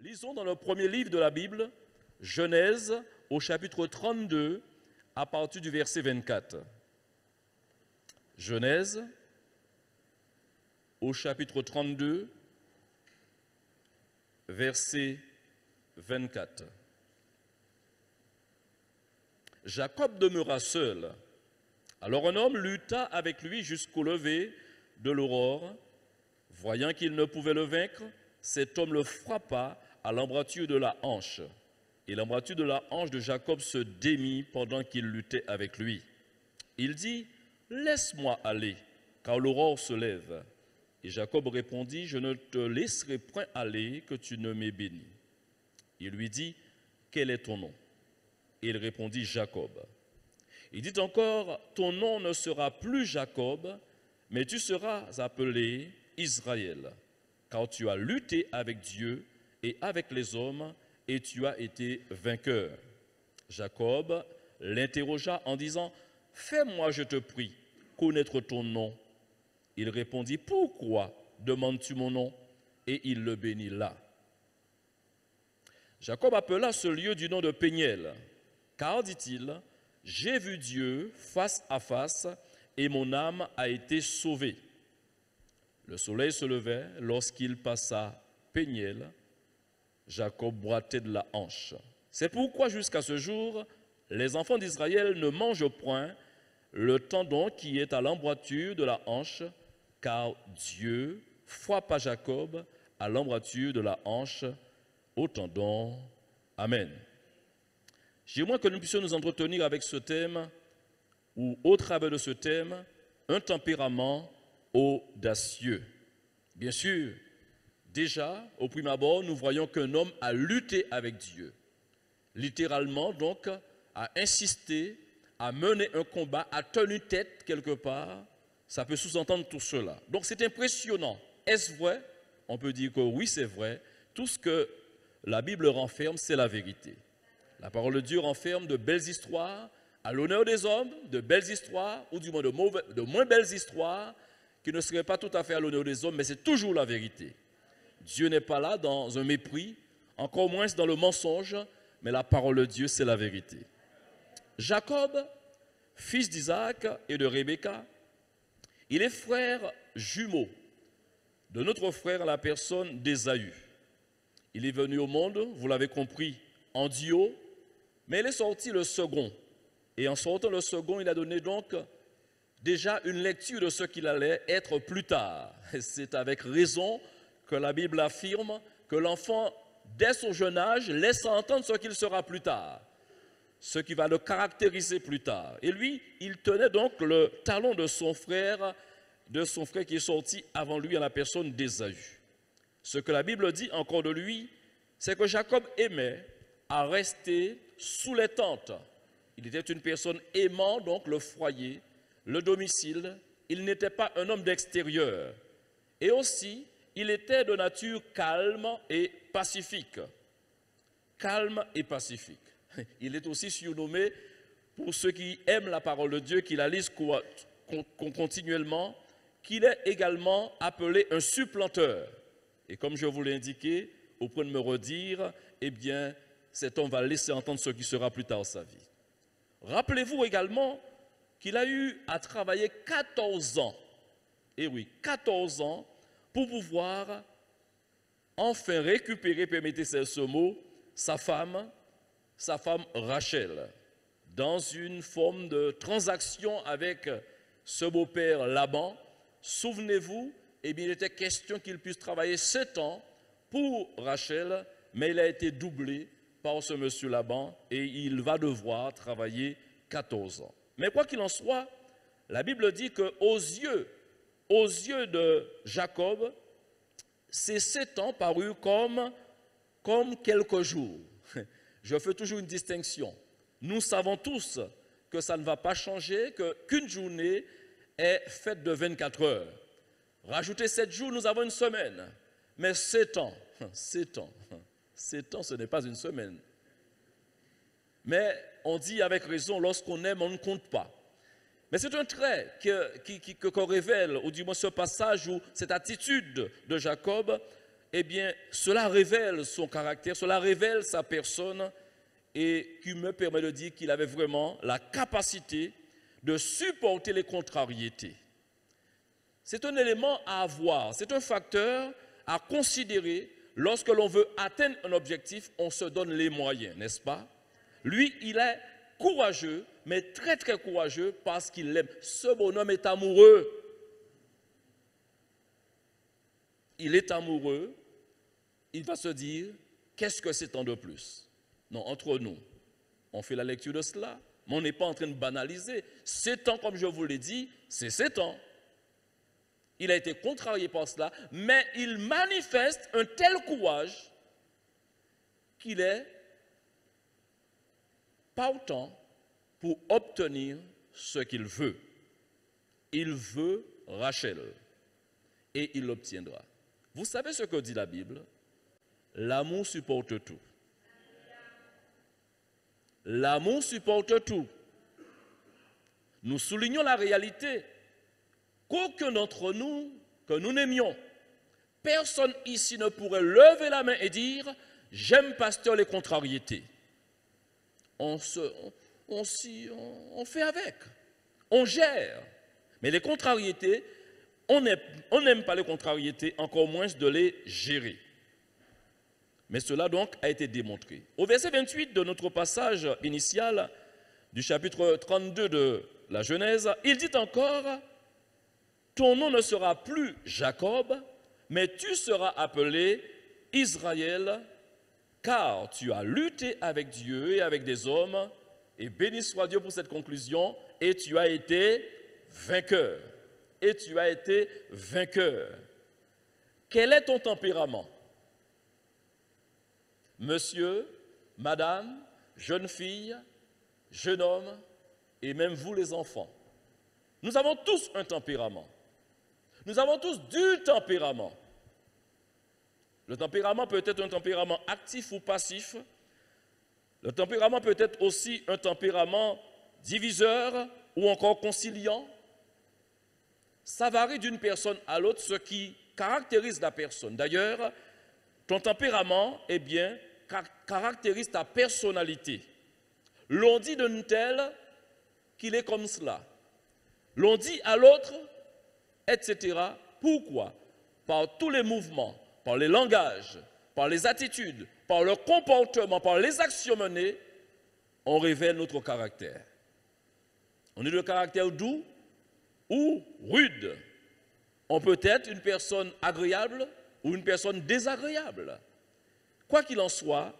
Lisons dans le premier livre de la Bible, Genèse, au chapitre 32, à partir du verset 24. Genèse, au chapitre 32, verset 24. Jacob demeura seul. Alors un homme lutta avec lui jusqu'au lever de l'aurore. Voyant qu'il ne pouvait le vaincre, cet homme le frappa à l'embrasure de la hanche. Et l'embrasure de la hanche de Jacob se démit pendant qu'il luttait avec lui. Il dit, « Laisse-moi aller, car l'aurore se lève. » Et Jacob répondit, « Je ne te laisserai point aller, que tu ne m'aies béni. » Il lui dit, « Quel est ton nom ?» Et il répondit, « Jacob. » Il dit encore, « Ton nom ne sera plus Jacob, mais tu seras appelé Israël, car tu as lutté avec Dieu et avec les hommes, et tu as été vainqueur. » Jacob l'interrogea en disant, « Fais-moi, je te prie, connaître ton nom. » Il répondit, « Pourquoi demandes-tu mon nom ?» Et il le bénit là. Jacob appela ce lieu du nom de Péniel, car, dit-il, « J'ai vu Dieu face à face, et mon âme a été sauvée. » Le soleil se levait lorsqu'il passa Péniel. Jacob boitait de la hanche. C'est pourquoi jusqu'à ce jour, les enfants d'Israël ne mangent point le tendon qui est à l'embrasure de la hanche, car Dieu frappa Jacob à l'embrasure de la hanche au tendon. Amen. J'aimerais que nous puissions nous entretenir avec ce thème, ou au travers de ce thème, un tempérament audacieux. Bien sûr, déjà, au prime abord, nous voyons qu'un homme a lutté avec Dieu. Littéralement, donc, a insisté, a mené un combat, a tenu tête quelque part. Ça peut sous-entendre tout cela. Donc c'est impressionnant. Est-ce vrai? On peut dire que oui, c'est vrai. Tout ce que la Bible renferme, c'est la vérité. La parole de Dieu renferme de belles histoires, à l'honneur des hommes, de belles histoires, ou du moins de moins belles histoires, qui ne seraient pas tout à fait à l'honneur des hommes, mais c'est toujours la vérité. Dieu n'est pas là dans un mépris, encore moins dans le mensonge, mais la parole de Dieu, c'est la vérité. Jacob, fils d'Isaac et de Rebecca, il est frère jumeau de notre frère, la personne d'Ésaü. Il est venu au monde, vous l'avez compris, en duo, mais il est sorti le second. Et en sortant le second, il a donné donc déjà une lecture de ce qu'il allait être plus tard. C'est avec raison que la Bible affirme que l'enfant, dès son jeune âge, laisse entendre ce qu'il sera plus tard, ce qui va le caractériser plus tard. Et lui, il tenait donc le talon de son frère qui est sorti avant lui en la personne d'Ésaü. Ce que la Bible dit encore de lui, c'est que Jacob aimait à rester sous les tentes. Il était une personne aimant donc le foyer, le domicile. Il n'était pas un homme d'extérieur. Et aussi, il était de nature calme et pacifique. Calme et pacifique. Il est aussi surnommé, pour ceux qui aiment la parole de Dieu, qui la lisent continuellement, qu'il est également appelé un supplanteur. Et comme je vous l'ai indiqué, au point de me redire, eh bien, cet homme va laisser entendre ce qui sera plus tard sa vie. Rappelez-vous également qu'il a eu à travailler 14 ans, et oui, 14 ans, pour pouvoir enfin récupérer, permettez ce mot, sa femme Rachel, dans une forme de transaction avec ce beau-père Laban. Souvenez-vous, eh bien, il était question qu'il puisse travailler 7 ans pour Rachel, mais il a été doublé par ce monsieur Laban et il va devoir travailler 14 ans. Mais quoi qu'il en soit, la Bible dit qu'aux yeux de Jacob, ces 7 ans parurent comme quelques jours. Je fais toujours une distinction. Nous savons tous que ça ne va pas changer, qu'une journée est faite de 24 heures. Rajoutez 7 jours, nous avons une semaine. Mais 7 ans, 7 ans, ce n'est pas une semaine. Mais on dit avec raison, lorsqu'on aime, on ne compte pas. Mais c'est un trait qu'on révèle, ou du moins ce passage où cette attitude de Jacob eh bien, cela révèle son caractère, cela révèle sa personne et qui me permet de dire qu'il avait vraiment la capacité de supporter les contrariétés. C'est un élément à avoir, c'est un facteur à considérer lorsque l'on veut atteindre un objectif, on se donne les moyens, n'est-ce pas? Lui, il est courageux, mais très très courageux parce qu'il l'aime. Ce bonhomme est amoureux. Il est amoureux, il va se dire, qu'est-ce que c'est tant de plus? Non, entre nous, on fait la lecture de cela, mais on n'est pas en train de banaliser. 7 ans, comme je vous l'ai dit, c'est 7 ans. Il a été contrarié par cela, mais il manifeste un tel courage qu'il est partant pour obtenir ce qu'il veut. Il veut Rachel et il l'obtiendra. Vous savez ce que dit la Bible? L'amour supporte tout. L'amour supporte tout. Nous soulignons la réalité qu'aucun d'entre nous, que nous n'aimions, personne ici ne pourrait lever la main et dire « J'aime, pasteur, les contrariétés ». On fait avec, on gère. Mais les contrariétés, on n'aime pas les contrariétés, encore moins de les gérer. Mais cela donc a été démontré. Au verset 28 de notre passage initial du chapitre 32 de la Genèse, il dit encore « Ton nom ne sera plus Jacob, mais tu seras appelé Israël, car tu as lutté avec Dieu et avec des hommes, et béni soit Dieu pour cette conclusion, et tu as été vainqueur. » Et tu as été vainqueur. Quel est ton tempérament? Monsieur, madame, jeune fille, jeune homme, et même vous les enfants. Nous avons tous un tempérament. Nous avons tous du tempérament. Le tempérament peut être un tempérament actif ou passif. Le tempérament peut être aussi un tempérament diviseur ou encore conciliant. Ça varie d'une personne à l'autre, ce qui caractérise la personne. D'ailleurs, ton tempérament, eh bien, caractérise ta personnalité. L'on dit d'un tel qu'il est comme cela. L'on dit à l'autre, etc. Pourquoi? Par tous les mouvements, par les langages, par les attitudes, par le comportement, par les actions menées, on révèle notre caractère. On est de caractère doux ou rude. On peut être une personne agréable ou une personne désagréable. Quoi qu'il en soit,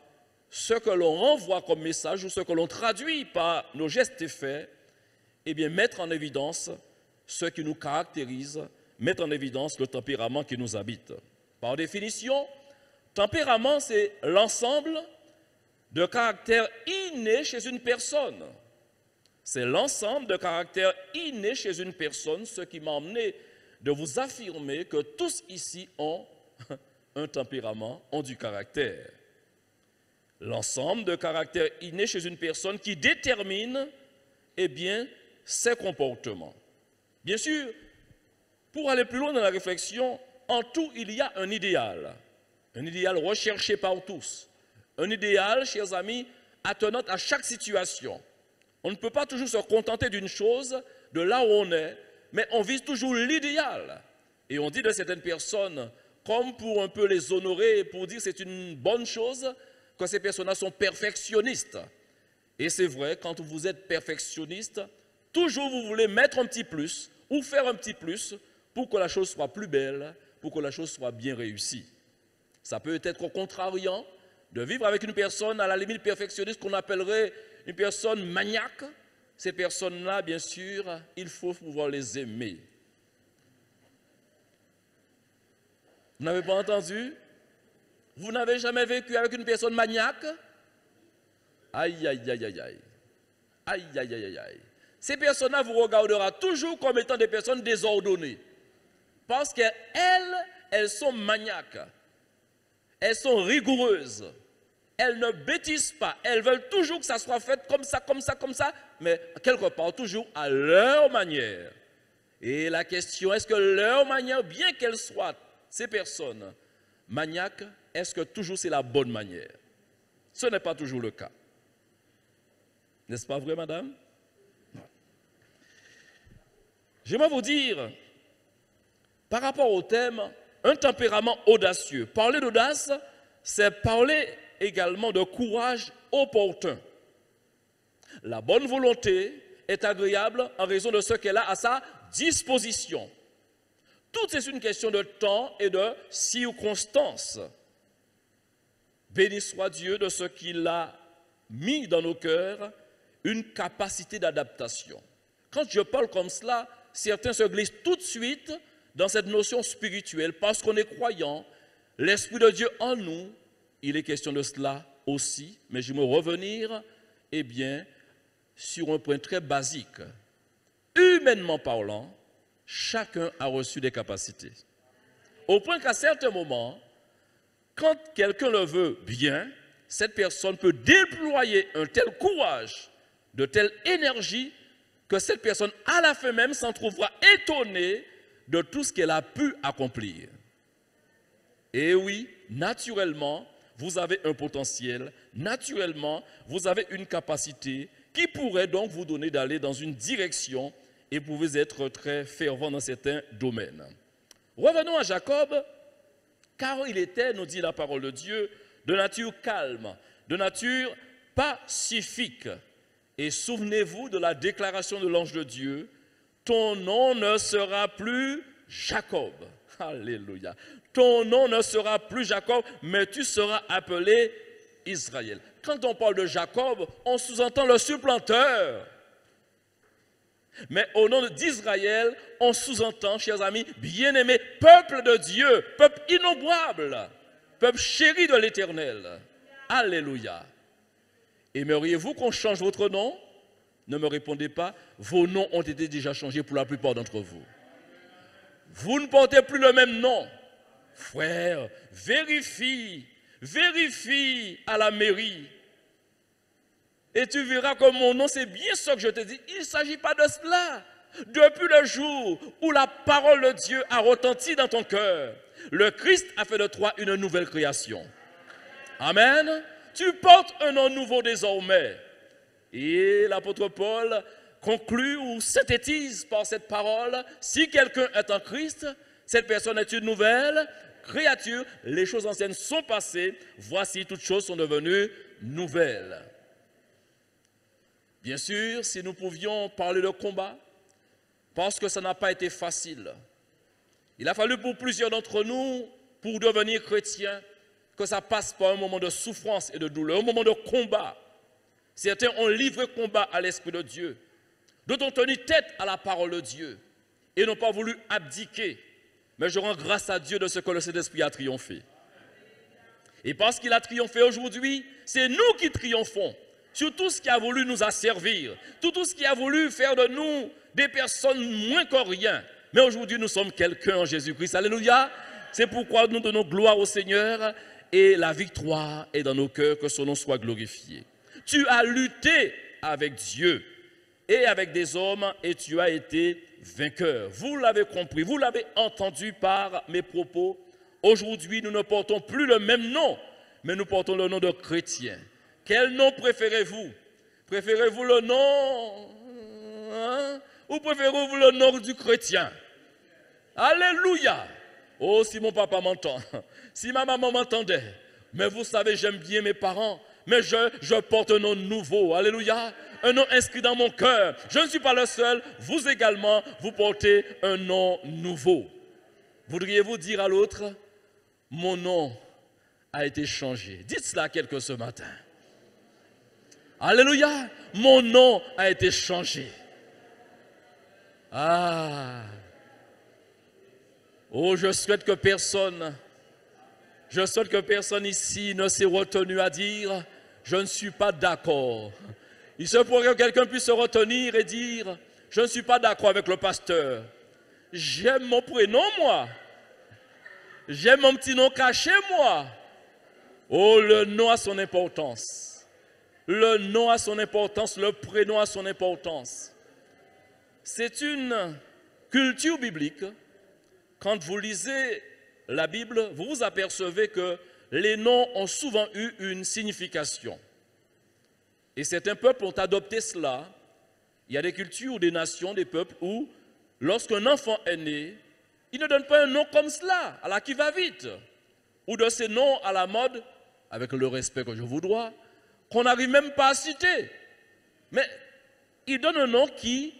ce que l'on renvoie comme message ou ce que l'on traduit par nos gestes et faits, eh bien, mettre en évidence ce qui nous caractérise, mettre en évidence le tempérament qui nous habite. Par définition, tempérament, c'est l'ensemble de caractères innés chez une personne. C'est l'ensemble de caractères innés chez une personne, ce qui m'a emmené de vous affirmer que tous ici ont un tempérament, ont du caractère. L'ensemble de caractères innés chez une personne qui détermine, eh bien, ses comportements. Bien sûr, pour aller plus loin dans la réflexion, en tout, il y a un idéal recherché par tous, un idéal, chers amis, attenant à chaque situation. On ne peut pas toujours se contenter d'une chose, de là où on est, mais on vise toujours l'idéal. Et on dit de certaines personnes, comme pour un peu les honorer, pour dire que c'est une bonne chose, que ces personnes-là sont perfectionnistes. Et c'est vrai, quand vous êtes perfectionniste, toujours vous voulez mettre un petit plus, ou faire un petit plus, pour que la chose soit plus belle, pour que la chose soit bien réussie. Ça peut être contrariant de vivre avec une personne à la limite perfectionniste qu'on appellerait une personne maniaque. Ces personnes-là, bien sûr, il faut pouvoir les aimer. Vous n'avez pas entendu? Vous n'avez jamais vécu avec une personne maniaque? Aïe, aïe, aïe, aïe, aïe. Aïe, aïe, aïe, aïe, aïe. Ces personnes-là vous regardera toujours comme étant des personnes désordonnées. Parce qu'elles sont maniaques. Elles sont rigoureuses. Elles ne bêtisent pas. Elles veulent toujours que ça soit fait comme ça, comme ça, comme ça, mais quelque part, toujours à leur manière. Et la question, est-ce que leur manière, bien qu'elles soient, ces personnes, maniaque, est-ce que toujours c'est la bonne manière? Ce n'est pas toujours le cas. N'est-ce pas vrai, madame? J'aimerais vous dire, par rapport au thème, un tempérament audacieux. Parler d'audace, c'est parler également de courage opportun. La bonne volonté est agréable en raison de ce qu'elle a à sa disposition. Tout est une question de temps et de circonstances. Béni soit Dieu de ce qu'il a mis dans nos cœurs une capacité d'adaptation. Quand je parle comme cela, certains se glissent tout de suite dans cette notion spirituelle parce qu'on est croyant, l'Esprit de Dieu en nous, il est question de cela aussi, mais je vais me revenir, sur un point très basique. Humainement parlant, chacun a reçu des capacités. Au point qu'à certains moments, quand quelqu'un le veut bien, cette personne peut déployer un tel courage, de telle énergie, que cette personne, à la fin même, s'en trouvera étonnée de tout ce qu'elle a pu accomplir. Et oui, naturellement, vous avez un potentiel, naturellement, vous avez une capacité qui pourrait donc vous donner d'aller dans une direction et vous pouvez être très fervent dans certains domaines. Revenons à Jacob, car il était, nous dit la parole de Dieu, de nature calme, de nature pacifique. Et souvenez-vous de la déclaration de l'ange de Dieu, ton nom ne sera plus Jacob. Alléluia. Ton nom ne sera plus Jacob, mais tu seras appelé Israël. Quand on parle de Jacob, on sous-entend le supplanteur. Mais au nom d'Israël, on sous-entend, chers amis, bien-aimé, peuple de Dieu, peuple innombrable, peuple chéri de l'Éternel. Alléluia. Aimeriez-vous qu'on change votre nom? Ne me répondez pas. Vos noms ont été déjà changés pour la plupart d'entre vous. Vous ne portez plus le même nom. Frère, vérifie à la mairie. Et tu verras que mon nom, c'est bien ce que je te dis. Il ne s'agit pas de cela. Depuis le jour où la parole de Dieu a retenti dans ton cœur, le Christ a fait de toi une nouvelle création. Amen. Tu portes un nom nouveau désormais. Et l'apôtre Paul conclut ou synthétise par cette parole, si quelqu'un est en Christ, cette personne est une nouvelle créature, les choses anciennes sont passées, voici toutes choses sont devenues nouvelles. Bien sûr, si nous pouvions parler de combat, parce que ça n'a pas été facile. Il a fallu pour plusieurs d'entre nous, pour devenir chrétiens, que ça passe par un moment de souffrance et de douleur, un moment de combat. Certains ont livré combat à l'Esprit de Dieu. D'autres ont tenu tête à la parole de Dieu et n'ont pas voulu abdiquer. Mais je rends grâce à Dieu de ce que le Saint-Esprit a triomphé. Et parce qu'il a triomphé aujourd'hui, c'est nous qui triomphons sur tout ce qui a voulu nous asservir, tout ce qui a voulu faire de nous des personnes moins que rien. Mais aujourd'hui, nous sommes quelqu'un en Jésus-Christ. Alléluia. C'est pourquoi nous donnons gloire au Seigneur et la victoire est dans nos cœurs, que son nom soit glorifié. Tu as lutté avec Dieu et avec des hommes et tu as été vainqueur. Vous l'avez compris, vous l'avez entendu par mes propos. Aujourd'hui, nous ne portons plus le même nom, mais nous portons le nom de chrétien. Quel nom préférez-vous? Préférez-vous le nom ou préférez-vous le nom du chrétien? Alléluia! Oh, si mon papa m'entend, si ma maman m'entendait, mais vous savez, j'aime bien mes parents, mais je porte un nom nouveau. Alléluia! Un nom inscrit dans mon cœur. Je ne suis pas le seul, vous également, vous portez un nom nouveau. Voudriez-vous dire à l'autre, mon nom a été changé? Dites cela à quelqu'un ce matin. Alléluia! Mon nom a été changé. Ah! Oh, je souhaite que personne ici ne s'est retenu à dire, je ne suis pas d'accord. Il se pourrait que quelqu'un puisse se retenir et dire, je ne suis pas d'accord avec le pasteur. J'aime mon prénom, moi. J'aime mon petit nom caché, moi. Oh, le nom a son importance. Le nom a son importance, le prénom a son importance. C'est une culture biblique. Quand vous lisez la Bible, vous vous apercevez que les noms ont souvent eu une signification. Et certains peuples ont adopté cela. Il y a des cultures ou des nations, des peuples où, lorsqu'un enfant est né, ils ne donnent pas un nom comme cela, à la qui va vite, ou de ces noms à la mode, avec le respect que je vous dois, qu'on n'arrive même pas à citer. Mais ils donnent un nom qui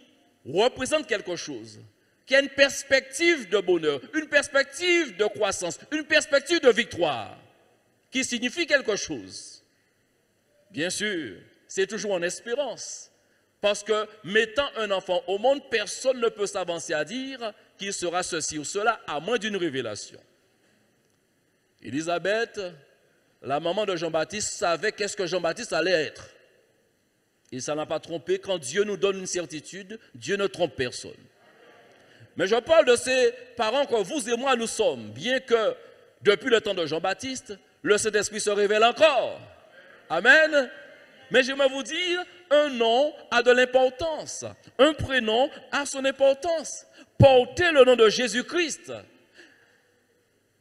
représente quelque chose, qui a une perspective de bonheur, une perspective de croissance, une perspective de victoire, qui signifie quelque chose. Bien sûr, c'est toujours en espérance. Parce que mettant un enfant au monde, personne ne peut s'avancer à dire qu'il sera ceci ou cela, à moins d'une révélation. Élisabeth, la maman de Jean-Baptiste, savait qu'est-ce que Jean-Baptiste allait être. Et ça n'a pas trompé. Quand Dieu nous donne une certitude, Dieu ne trompe personne. Mais je parle de ces parents que vous et moi nous sommes, bien que depuis le temps de Jean-Baptiste, le Saint-Esprit se révèle encore. Amen. Mais j'aimerais vous dire, un nom a de l'importance. Un prénom a son importance. Porter le nom de Jésus-Christ,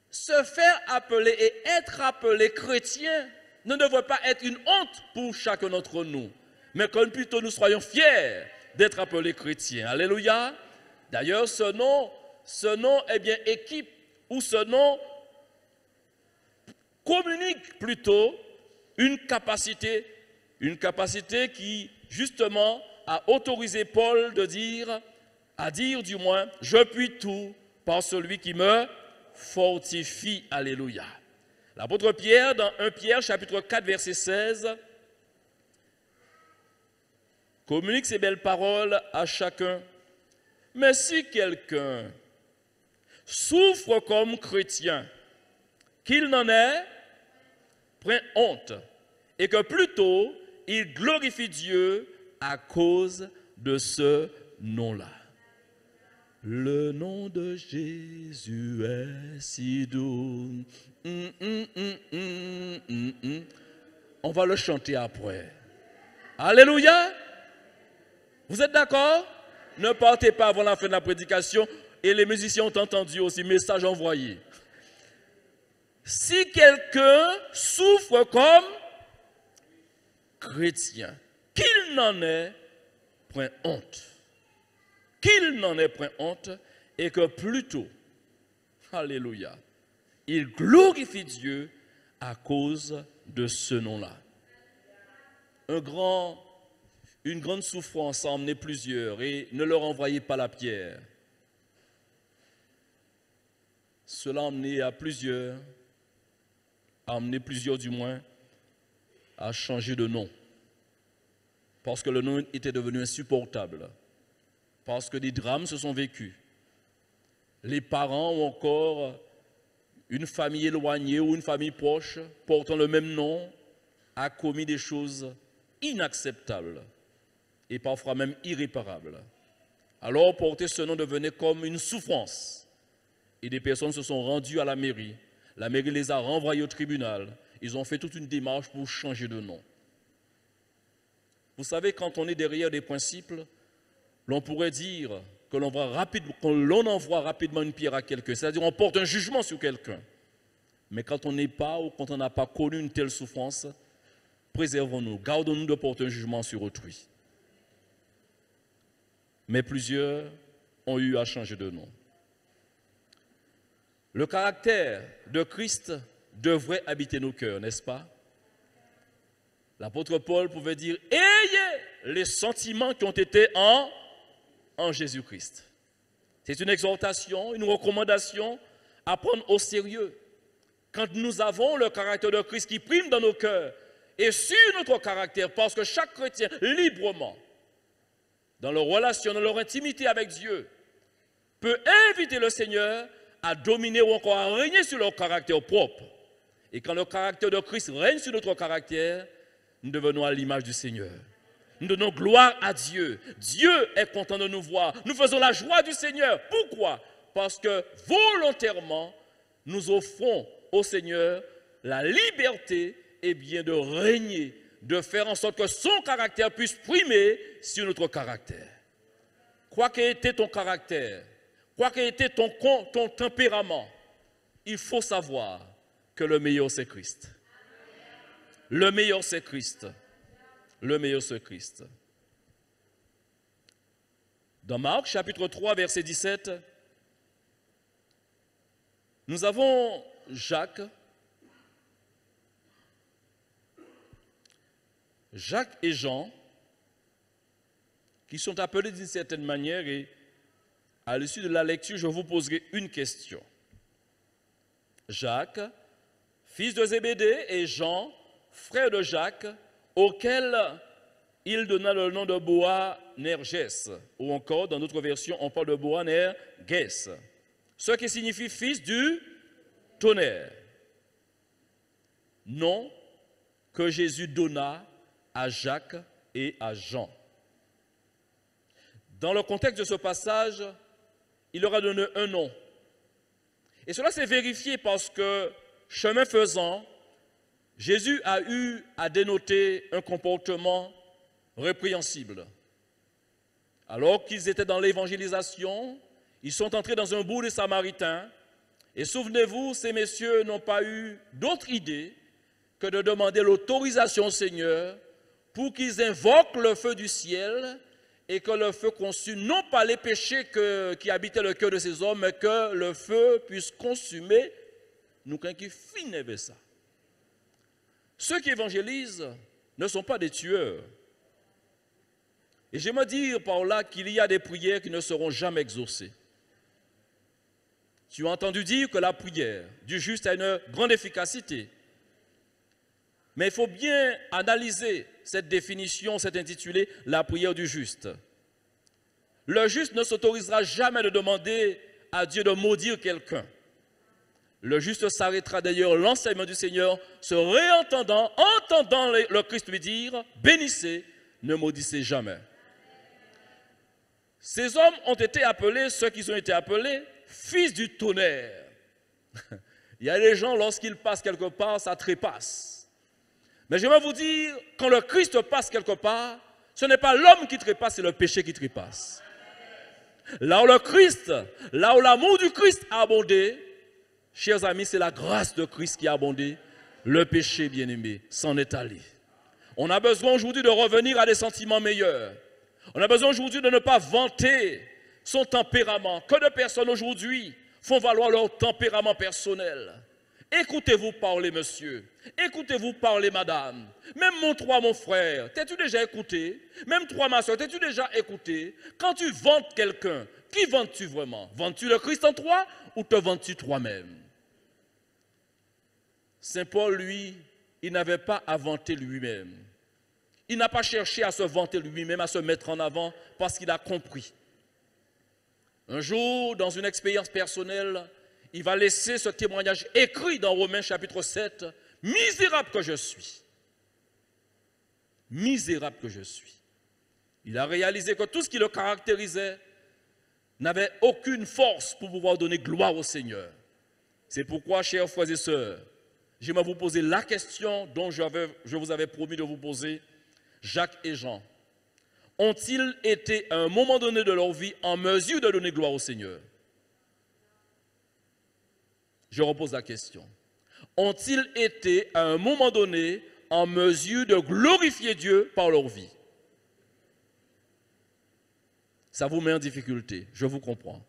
se faire appeler et être appelé chrétien ne devrait pas être une honte pour chacun d'entre nous, mais que plutôt nous soyons fiers d'être appelés chrétiens. Alléluia. D'ailleurs, ce nom est bien équipe, ou ce nom communique plutôt une capacité qui, justement, a autorisé Paul à dire du moins, je puis tout par celui qui me fortifie. Alléluia. L'apôtre Pierre, dans 1 Pierre, chapitre 4, verset 16, communique ces belles paroles à chacun. Mais si quelqu'un souffre comme chrétien, qu'il n'en ait point honte, et que plutôt il glorifie Dieu à cause de ce nom-là. Le nom de Jésus est si doux. On va le chanter après. Alléluia. Vous êtes d'accord? Ne partez pas avant la fin de la prédication. Et les musiciens ont entendu aussi, message envoyé. Si quelqu'un souffre comme chrétien, qu'il n'en ait point honte. Qu'il n'en ait point honte et que plutôt, alléluia, il glorifie Dieu à cause de ce nom-là. Une grande souffrance a emmené plusieurs et ne leur envoyez pas la pierre. Cela a emmené plusieurs du moins, à changer de nom. Parce que le nom était devenu insupportable. Parce que des drames se sont vécus. Les parents ou encore une famille éloignée ou une famille proche portant le même nom a commis des choses inacceptables et parfois même irréparables. Alors porter ce nom devenait comme une souffrance. Et des personnes se sont rendues à la mairie. La mairie les a renvoyés au tribunal. Ils ont fait toute une démarche pour changer de nom. Vous savez, quand on est derrière des principes, l'on pourrait dire que l'on envoie rapidement une pierre à quelqu'un, c'est-à-dire on porte un jugement sur quelqu'un. Mais quand on n'est pas ou quand on n'a pas connu une telle souffrance, préservons-nous, gardons-nous de porter un jugement sur autrui. Mais plusieurs ont eu à changer de nom. Le caractère de Christ devrait habiter nos cœurs, n'est-ce pas? L'apôtre Paul pouvait dire « Ayez les sentiments qui ont été en Jésus-Christ ». C'est une exhortation, une recommandation à prendre au sérieux. Quand nous avons le caractère de Christ qui prime dans nos cœurs et sur notre caractère, parce que chaque chrétien, librement, dans leur relation, dans leur intimité avec Dieu, peut inviter le Seigneur à dominer ou encore à régner sur leur caractère propre. Et quand le caractère de Christ règne sur notre caractère, nous devenons à l'image du Seigneur. Nous donnons gloire à Dieu. Dieu est content de nous voir. Nous faisons la joie du Seigneur. Pourquoi? Parce que volontairement, nous offrons au Seigneur la liberté de régner, de faire en sorte que son caractère puisse primer sur notre caractère. Quoi qu'ait été ton caractère, quoi qu'ait été ton tempérament, il faut savoir que le meilleur c'est Christ. Le meilleur c'est Christ. Le meilleur c'est Christ. Dans Marc chapitre 3 verset 17, nous avons Jacques et Jean qui sont appelés d'une certaine manière, et à l'issue de la lecture, je vous poserai une question. Jacques, fils de Zébédée, et Jean, frère de Jacques, auquel il donna le nom de Boanerges, ou encore, dans notre version, on parle de Boanerges, ce qui signifie fils du tonnerre. Nom que Jésus donna à Jacques et à Jean. Dans le contexte de ce passage, il leur a donné un nom. Et cela s'est vérifié parce que, chemin faisant, Jésus a eu à dénoter un comportement répréhensible. Alors qu'ils étaient dans l'évangélisation, ils sont entrés dans un bourg des Samaritains. Et souvenez-vous, ces messieurs n'ont pas eu d'autre idée que de demander l'autorisation au Seigneur pour qu'ils invoquent le feu du ciel et que le feu consume non pas les péchés qui habitaient le cœur de ces hommes, mais que le feu puisse consumer nous qui finissent ça. Ceux qui évangélisent ne sont pas des tueurs. Et j'aimerais dire par là qu'il y a des prières qui ne seront jamais exaucées. Tu as entendu dire que la prière du juste a une grande efficacité. Mais il faut bien analyser cette définition, cet intitulé « La prière du juste ». Le juste ne s'autorisera jamais de demander à Dieu de maudire quelqu'un. Le juste s'arrêtera d'ailleurs l'enseignement du Seigneur, se réentendant, entendant le Christ lui dire « Bénissez, ne maudissez jamais ». Ces hommes ont été appelés, ceux qui ont été appelés, fils du tonnerre. Il y a des gens, lorsqu'ils passent quelque part, ça trépasse. Mais je vais vous dire, quand le Christ passe quelque part, ce n'est pas l'homme qui trépasse, c'est le péché qui trépasse. Là où le Christ, là où l'amour du Christ a abondé, chers amis, c'est la grâce de Christ qui a abondé. Le péché, bien-aimé, s'en est allé. On a besoin aujourd'hui de revenir à des sentiments meilleurs. On a besoin aujourd'hui de ne pas vanter son tempérament. Que de personnes aujourd'hui font valoir leur tempérament personnel. Écoutez-vous parler, monsieur. Écoutez-vous parler, madame. Même toi, mon frère, t'es-tu déjà écouté? Même toi, ma soeur, t'es-tu déjà écouté? Quand tu vantes quelqu'un, qui vantes-tu vraiment? Vantes-tu le Christ en toi ou te vantes-tu toi-même? Saint Paul, lui, il n'avait pas à vanter lui-même. Il n'a pas cherché à se vanter lui-même, à se mettre en avant parce qu'il a compris. Un jour, dans une expérience personnelle, il va laisser ce témoignage écrit dans Romains chapitre 7. « Misérable que je suis. Misérable que je suis. » Il a réalisé que tout ce qui le caractérisait n'avait aucune force pour pouvoir donner gloire au Seigneur. C'est pourquoi, chers frères et sœurs, j'aimerais vous poser la question dont je vous avais promis de vous poser. Jacques et Jean ont-ils été à un moment donné de leur vie en mesure de donner gloire au Seigneur? Je repose la question. Ont-ils été à un moment donné en mesure de glorifier Dieu par leur vie? Ça vous met en difficulté, je vous comprends.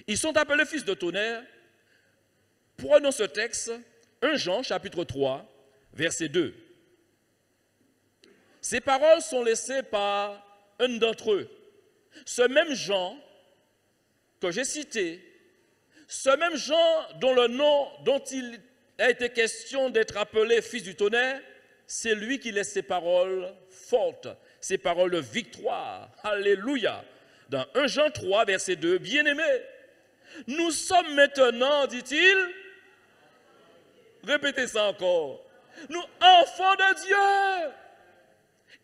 Ils sont appelés fils de tonnerre. Prenons ce texte, 1 Jean chapitre 3, verset 2. Ces paroles sont laissées par un d'entre eux. Ce même Jean que j'ai cité, ce même Jean dont le nom dont il a été question d'être appelé fils du tonnerre, c'est lui qui laisse ces paroles fortes, ces paroles de victoire. Alléluia. Dans 1 Jean 3, verset 2, bien-aimés, nous sommes maintenant, dit-il, répétez ça encore, nous enfants de Dieu.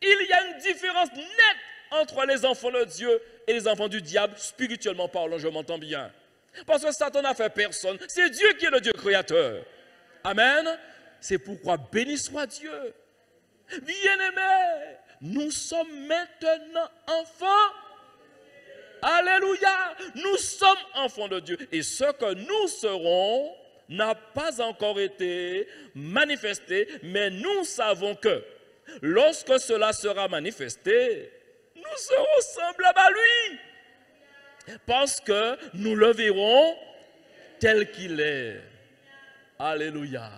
Il y a une différence nette entre les enfants de Dieu et les enfants du diable, spirituellement parlant, je m'entends bien. Parce que Satan n'a fait personne, c'est Dieu qui est le Dieu créateur. Amen. C'est pourquoi béni soit Dieu. Bien-aimés, nous sommes maintenant enfants. Alléluia. Nous sommes enfants de Dieu. Et ce que nous serons n'a pas encore été manifesté, mais nous savons que lorsque cela sera manifesté, nous serons semblables à lui. Parce que nous le verrons tel qu'il est. Alléluia.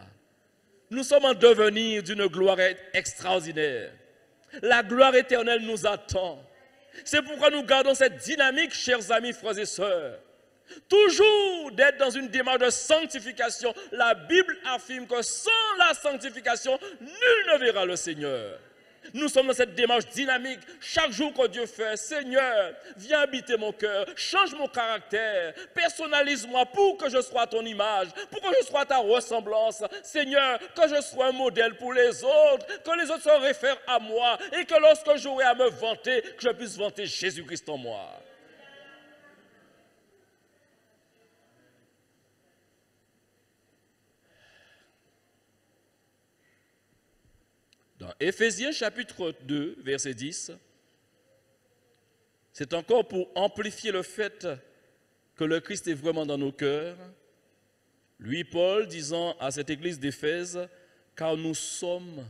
Nous sommes en devenir d'une gloire extraordinaire. La gloire éternelle nous attend. C'est pourquoi nous gardons cette dynamique, chers amis, frères et sœurs. Toujours d'être dans une démarche de sanctification. La Bible affirme que sans la sanctification, nul ne verra le Seigneur. Nous sommes dans cette démarche dynamique. Chaque jour que Dieu fait, Seigneur, viens habiter mon cœur, change mon caractère, personnalise-moi pour que je sois à ton image, pour que je sois à ta ressemblance. Seigneur, que je sois un modèle pour les autres, que les autres se réfèrent à moi et que lorsque j'aurai à me vanter, que je puisse vanter Jésus-Christ en moi. Dans Éphésiens chapitre 2, verset 10, c'est encore pour amplifier le fait que le Christ est vraiment dans nos cœurs. Lui, Paul, disant à cette église d'Éphèse, car nous sommes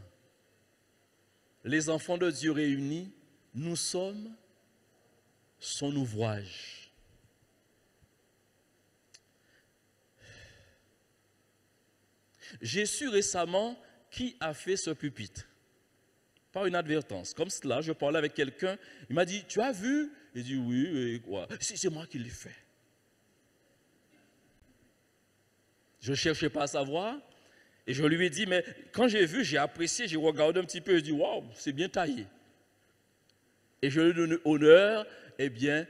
les enfants de Dieu réunis, nous sommes son ouvrage. J'ai su récemment qui a fait ce pupitre. Par une advertence. Comme cela, je parlais avec quelqu'un, il m'a dit, tu as vu? Il dit, oui, et quoi? Si, c'est moi qui l'ai fait. Je ne cherchais pas à savoir, et je lui ai dit, mais quand j'ai vu, j'ai apprécié, j'ai regardé un petit peu, je dis, waouh, c'est bien taillé. Et je lui ai donné honneur, eh bien,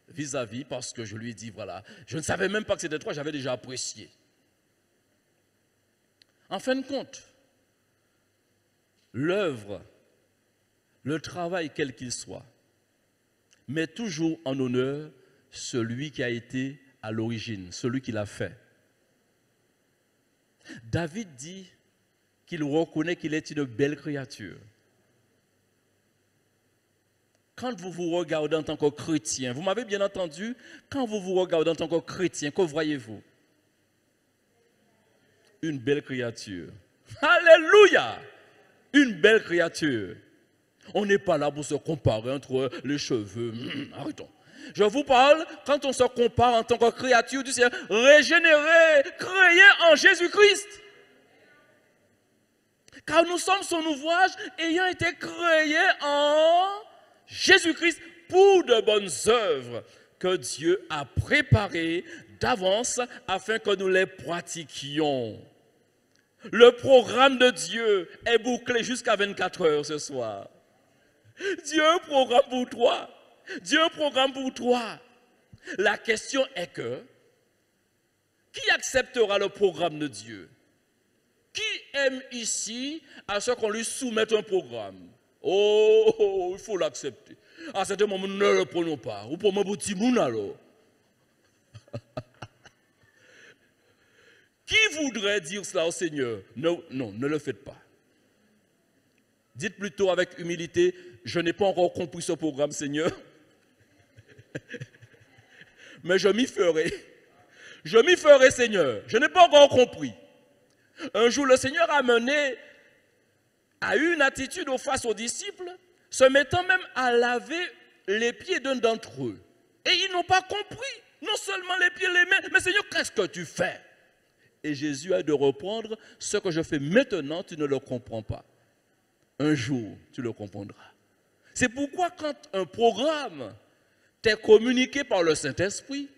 vis-à-vis, parce que je lui ai dit, voilà, je ne savais même pas que c'était toi, j'avais déjà apprécié. En fin de compte, l'œuvre, le travail quel qu'il soit, met toujours en honneur celui qui a été à l'origine, celui qui l'a fait. David dit qu'il reconnaît qu'il est une belle créature. Quand vous vous regardez en tant que chrétien, vous m'avez bien entendu, quand vous vous regardez en tant que chrétien, que voyez-vous? Une belle créature. Alléluia! Une belle créature. On n'est pas là pour se comparer entre les cheveux. Arrêtons. Je vous parle quand on se compare en tant que créature du Seigneur, régénérée, créée en Jésus-Christ. Car nous sommes son ouvrage ayant été créés en Jésus-Christ pour de bonnes œuvres que Dieu a préparées d'avance afin que nous les pratiquions. Le programme de Dieu est bouclé jusqu'à 24 heures ce soir. Dieu a un programme pour toi. Dieu a un programme pour toi. La question est que, qui acceptera le programme de Dieu? Qui aime ici à ce qu'on lui soumette un programme? Oh, il faut l'accepter. À certains moments, nous ne le prenons pas. Ou pour mon petit moun alors. Qui voudrait dire cela au Seigneur? Non, non, ne le faites pas. Dites plutôt avec humilité, je n'ai pas encore compris ce programme, Seigneur. Mais je m'y ferai. Je m'y ferai, Seigneur. Je n'ai pas encore compris. Un jour, le Seigneur a eu une attitude face aux disciples, se mettant même à laver les pieds d'un d'entre eux. Et ils n'ont pas compris. Non seulement les pieds, les mains, mais Seigneur, qu'est-ce que tu fais? Et Jésus a de reprendre, ce que je fais maintenant, tu ne le comprends pas. Un jour, tu le comprendras. C'est pourquoi quand un programme t'est communiqué par le Saint-Esprit,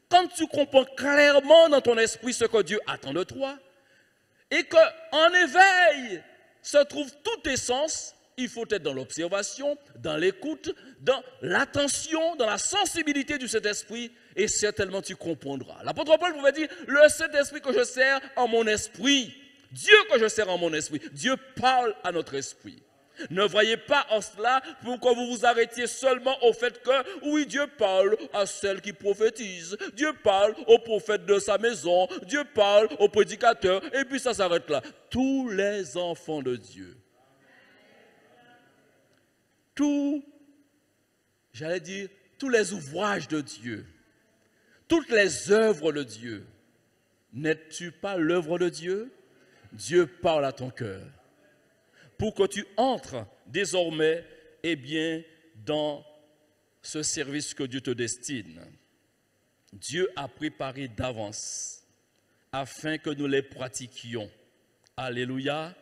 quand tu comprends clairement dans ton esprit ce que Dieu attend de toi, et qu'en éveil se trouve tous tes sens, il faut être dans l'observation, dans l'écoute, dans l'attention, dans la sensibilité du Saint-Esprit, et certainement tu comprendras. L'apôtre Paul pouvait dire, le Saint-Esprit que je sers en mon esprit, Dieu que je sers en mon esprit, Dieu parle à notre esprit. Ne voyez pas en cela pour que vous vous arrêtiez seulement au fait que, oui, Dieu parle à celle qui prophétise, Dieu parle aux prophètes de sa maison, Dieu parle aux prédicateurs, et puis ça s'arrête là. Tous les enfants de Dieu, tous les ouvrages de Dieu, toutes les œuvres de Dieu N'es-tu pas l'œuvre de Dieu? Dieu parle à ton cœur pour que tu entres désormais dans ce service que Dieu te destine. Dieu a préparé d'avance afin que nous les pratiquions. Alléluia.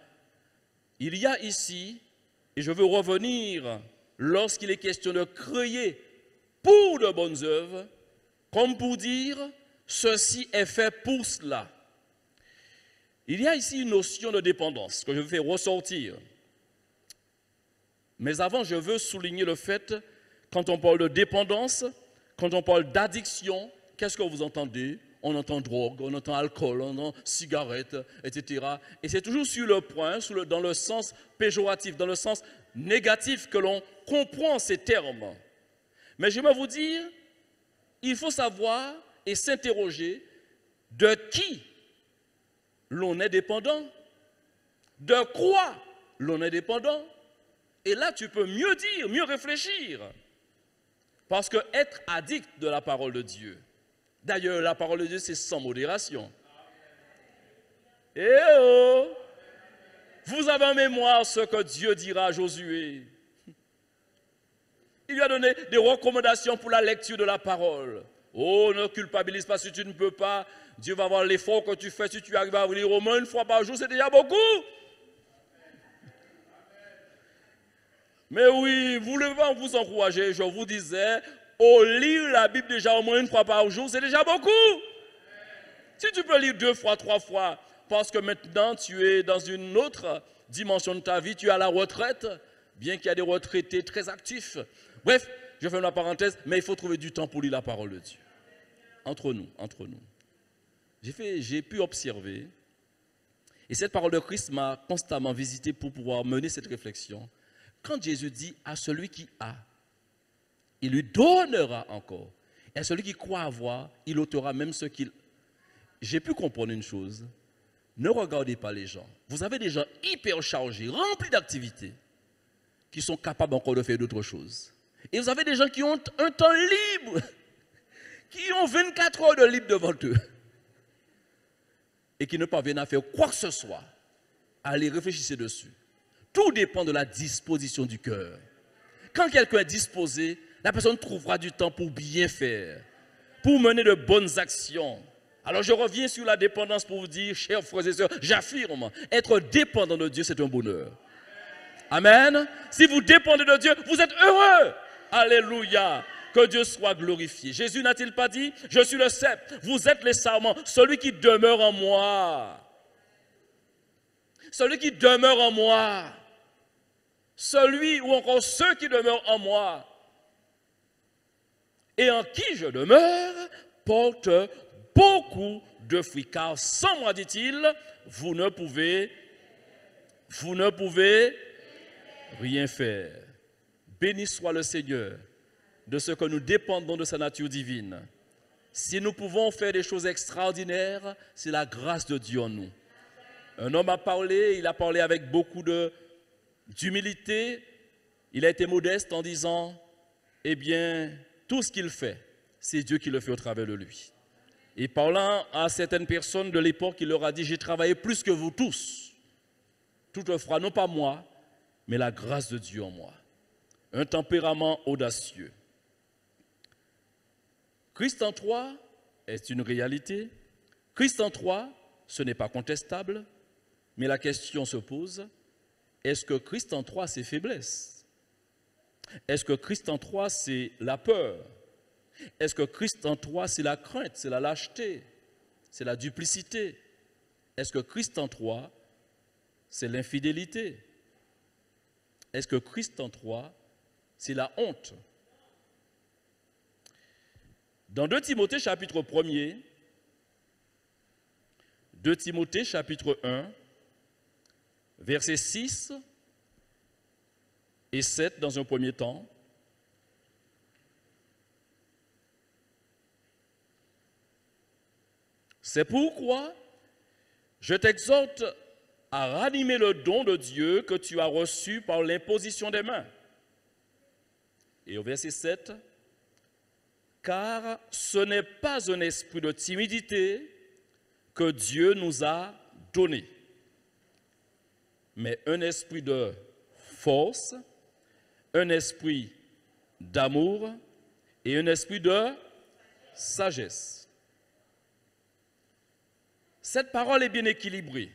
Il y a ici, et je veux revenir, lorsqu'il est question de créer pour de bonnes œuvres, comme pour dire, ceci est fait pour cela. Il y a ici une notion de dépendance que je vais ressortir. Mais avant, je veux souligner le fait, quand on parle de dépendance, quand on parle d'addiction, qu'est-ce que vous entendez? On entend drogue, on entend alcool, on entend cigarette, etc. Et c'est toujours sur le point, dans le sens péjoratif, dans le sens négatif que l'on comprend ces termes. Mais je vais vous dire, il faut savoir et s'interroger de qui l'on est dépendant, de quoi l'on est dépendant. Et là, tu peux mieux dire, mieux réfléchir. Parce que être addict de la parole de Dieu, d'ailleurs, la parole de Dieu, c'est sans modération. Eh oh! Vous avez en mémoire ce que Dieu dira à Josué. Il lui a donné des recommandations pour la lecture de la parole. Oh, ne culpabilise pas si tu ne peux pas. Dieu va voir l'effort que tu fais. Si tu arrives à lire au moins une fois par jour, c'est déjà beaucoup. Mais oui, voulez-vous vous encourager? Je vous disais, lire la Bible déjà au moins une fois par jour, c'est déjà beaucoup. Si tu peux lire 2 fois, 3 fois, parce que maintenant tu es dans une autre dimension de ta vie, tu es à la retraite, bien qu'il y a des retraités très actifs. Bref, je ferme la parenthèse, mais il faut trouver du temps pour lire la parole de Dieu. Entre nous. J'ai pu observer, et cette parole de Christ m'a constamment visité pour pouvoir mener cette réflexion. Quand Jésus dit à celui qui a, il lui donnera encore. Et à celui qui croit avoir, il ôtera même ce qu'il... J'ai pu comprendre une chose. Ne regardez pas les gens. Vous avez des gens hyper chargés, remplis d'activités, qui sont capables encore de faire d'autres choses. Et vous avez des gens qui ont un temps libre, qui ont 24 heures de libre devant eux, et qui ne parviennent à faire quoi que ce soit. Allez, réfléchissez dessus. Tout dépend de la disposition du cœur. Quand quelqu'un est disposé, la personne trouvera du temps pour bien faire, pour mener de bonnes actions. Alors je reviens sur la dépendance pour vous dire, chers frères et sœurs, j'affirme, être dépendant de Dieu, c'est un bonheur. Amen. Si vous dépendez de Dieu, vous êtes heureux. Alléluia. Que Dieu soit glorifié. Jésus n'a-t-il pas dit, je suis le cep, vous êtes les sarments, celui qui demeure en moi. Celui qui demeure en moi. Celui ou encore ceux qui demeurent en moi et en qui je demeure portent beaucoup de fruits. Car sans moi, dit-il, vous ne pouvez rien faire. Béni soit le Seigneur de ce que nous dépendons de sa nature divine. Si nous pouvons faire des choses extraordinaires, c'est la grâce de Dieu en nous. Un homme a parlé, il a parlé avec beaucoup d'humilité, il a été modeste en disant, eh bien, tout ce qu'il fait, c'est Dieu qui le fait au travers de lui. Et parlant à certaines personnes de l'époque, il leur a dit, j'ai travaillé plus que vous tous. Toutefois, non pas moi, mais la grâce de Dieu en moi. Un tempérament audacieux. Christ en toi est une réalité. Christ en toi, ce n'est pas contestable, mais la question se pose, est-ce que Christ en toi, c'est faiblesse? Est-ce que Christ en toi, c'est la peur? Est-ce que Christ en toi, c'est la crainte, c'est la lâcheté, c'est la duplicité? Est-ce que Christ en toi, c'est l'infidélité? Est-ce que Christ en toi, c'est la honte? Dans 2 Timothée chapitre 1er, 2 Timothée chapitre 1, versets 6 et 7 dans un premier temps. C'est pourquoi je t'exhorte à ranimer le don de Dieu que tu as reçu par l'imposition des mains. Et au verset 7, car ce n'est pas un esprit de timidité que Dieu nous a donné, mais un esprit de force, un esprit d'amour et un esprit de sagesse. Cette parole est bien équilibrée.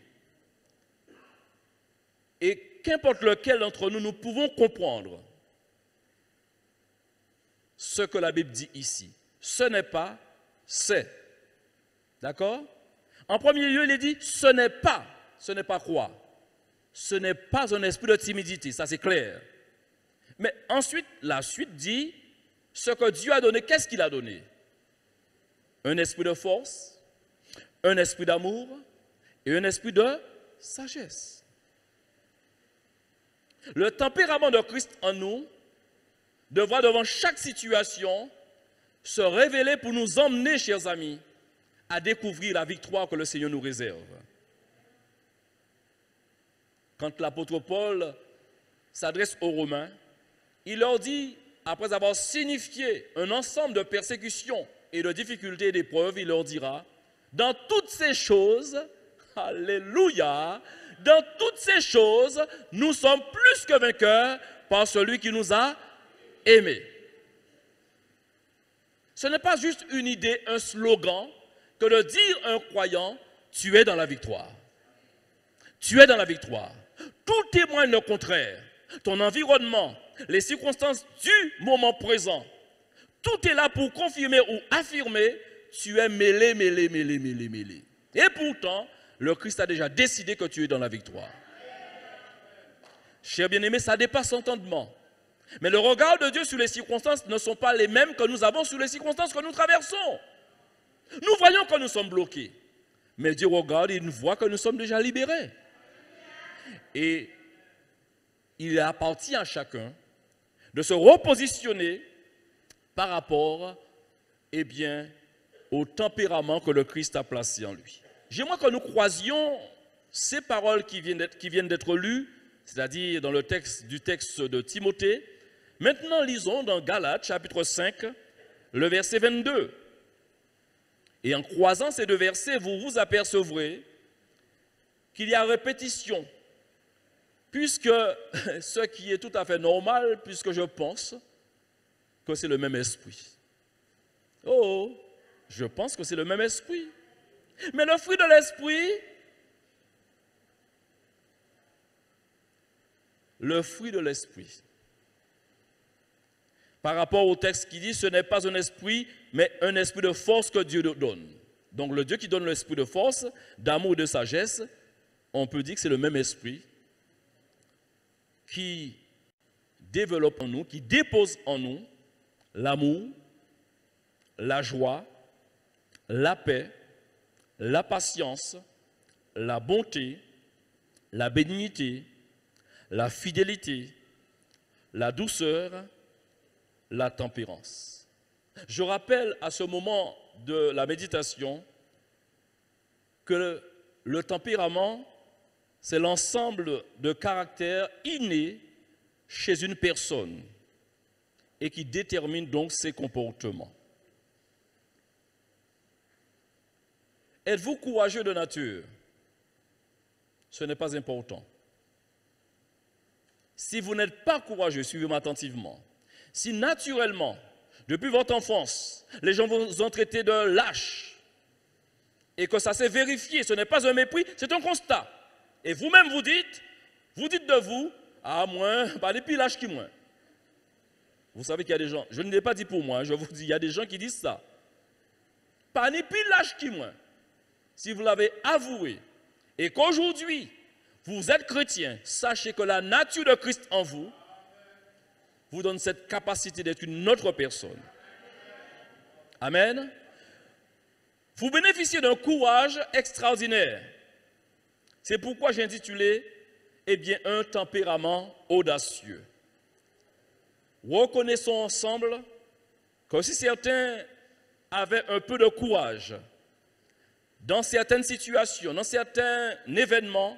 Et qu'importe lequel d'entre nous, nous pouvons comprendre ce que la Bible dit ici. Ce n'est pas, c'est. D'accord? En premier lieu, il est dit, ce n'est pas. Ce n'est pas quoi? Ce n'est pas un esprit de timidité, ça c'est clair. Mais ensuite, la suite dit, ce que Dieu a donné, qu'est-ce qu'il a donné? Un esprit de force, un esprit d'amour et un esprit de sagesse. Le tempérament de Christ en nous devra devant chaque situation se révéler pour nous emmener, chers amis, à découvrir la victoire que le Seigneur nous réserve. Quand l'apôtre Paul s'adresse aux Romains, il leur dit, après avoir signifié un ensemble de persécutions et de difficultés et d'épreuves, il leur dira, dans toutes ces choses, alléluia, dans toutes ces choses, nous sommes plus que vainqueurs par celui qui nous a aimés. Ce n'est pas juste une idée, un slogan, que de dire à un croyant, tu es dans la victoire. Tu es dans la victoire. Tout témoigne le contraire. Ton environnement, les circonstances du moment présent, tout est là pour confirmer ou affirmer, tu es mêlé. Et pourtant, le Christ a déjà décidé que tu es dans la victoire. Chers bien-aimés, ça dépasse l'entendement. Mais le regard de Dieu sur les circonstances ne sont pas les mêmes que nous avons sur les circonstances que nous traversons. Nous voyons que nous sommes bloqués. Mais Dieu regarde et il voit que nous sommes déjà libérés. Et il appartient à chacun de se repositionner par rapport, au tempérament que le Christ a placé en lui. J'aimerais que nous croisions ces paroles qui viennent d'être lues, c'est-à-dire dans le texte de Timothée. Maintenant, lisons dans Galates, chapitre 5, le verset 22. Et en croisant ces deux versets, vous vous apercevrez qu'il y a répétition, puisque ce qui est tout à fait normal, puisque je pense que c'est le même esprit. Oh, je pense que c'est le même esprit. Mais le fruit de l'esprit, par rapport au texte qui dit, ce n'est pas un esprit, mais un esprit de force que Dieu donne. Donc le Dieu qui donne l'esprit de force, d'amour et de sagesse, on peut dire que c'est le même esprit qui développe en nous, qui dépose en nous l'amour, la joie, la paix, la patience, la bonté, la bénignité, la fidélité, la douceur, la tempérance. Je rappelle à ce moment de la méditation que le tempérament, c'est l'ensemble de caractères innés chez une personne et qui détermine donc ses comportements. Êtes-vous courageux de nature? Ce n'est pas important. Si vous n'êtes pas courageux, suivez-moi attentivement. Si naturellement, depuis votre enfance, les gens vous ont traité de lâche et que ça s'est vérifié, ce n'est pas un mépris, c'est un constat. Et vous-même vous dites de vous, ah moi, pas des plus lâches qui moi. Vous savez qu'il y a des gens, je ne l'ai pas dit pour moi, je vous dis, il y a des gens qui disent ça. Pas des plus lâches qui moi. Si vous l'avez avoué et qu'aujourd'hui, vous êtes chrétien, sachez que la nature de Christ en vous vous donne cette capacité d'être une autre personne. Amen. Vous bénéficiez d'un courage extraordinaire. C'est pourquoi j'ai intitulé, un tempérament audacieux. Reconnaissons ensemble que si certains avaient un peu de courage, dans certaines situations, dans certains événements,